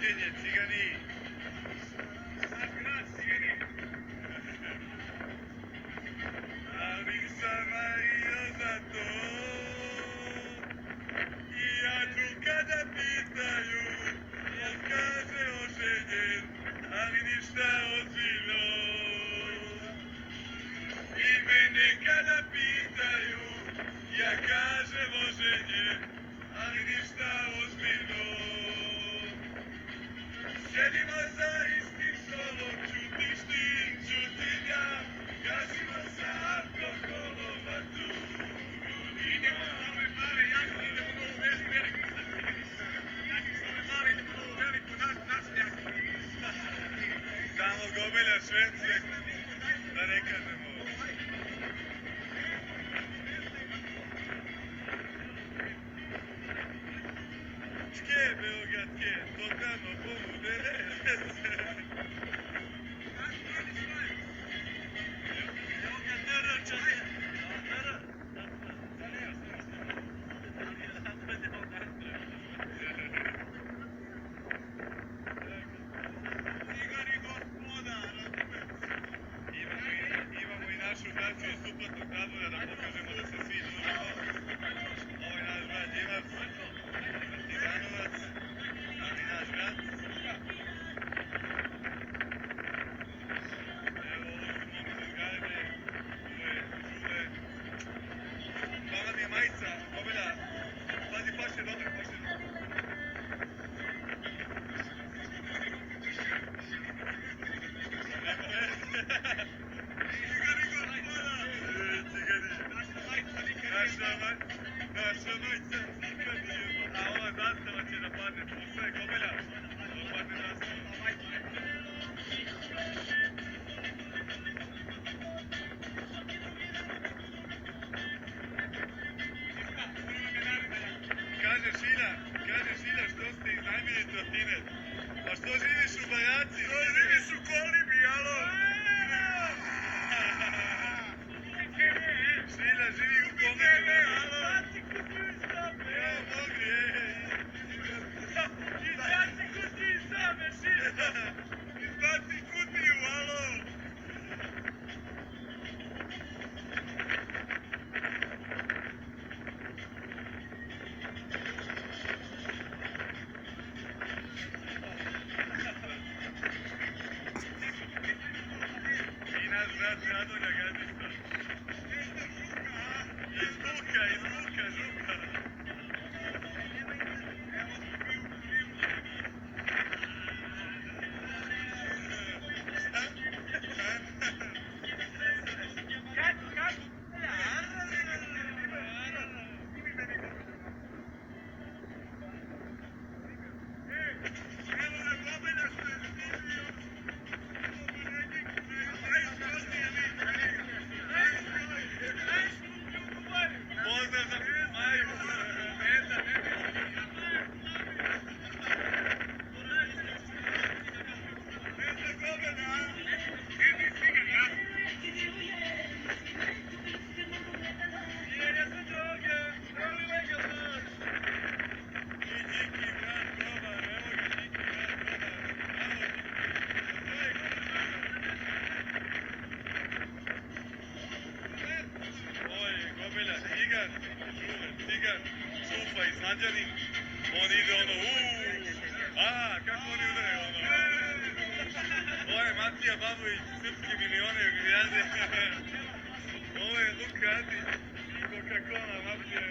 suđenje, cigani. Ali sam naišao za to. I ja ću kada pitaju, on kaže oženjen, ali ništa ozbiljno. I mene kada pitaju, ja kažem oženjen, ali ništa ozbiljno. Sjedimo za istim stolom, čutiš ti, čutim ja, gasimo sa alkoholom vaturu. Idemo na ove male jahte, idemo na ovu veliku jahte sa ove male, idemo na ovu veliku našu jahtu. Samo gomilja Švedske, da ne kažemo. Čke, Beogradke, to tamo pomudele. Imamo i našu braću iz suprotnog tabora da pokažemo da se svi družimo. Ovo je naš brat Divac, Partizanovac, ali naš brat. Evo, ovo su momi iz Garbe, ovo je Žule. To nam je majica, Gomilja, pazi, paše dobro, paše dobro. Naša majica, a ova zastava će da padne po sve, Gomilja, da padne zastava. Kaže Šilja, što ste iznajmili trotine? Pa što živiš u Bajaci? Što živiš u Kolibi, alo? Šilja živi u Kolibi, alo? Evo, mogli, izbaci kutiju same, Šilja! Izbaci kutiju, alo? I naš brat Radonja Gazica. Iz Luka, Žuka. Cigan, Čufa iz Mađanin, on ide ono kako oni udaraju ono. Ovo je Matija Babović, srpski milione i milijarde. Ovo je Luka Adić, Coca-Cola, Matija.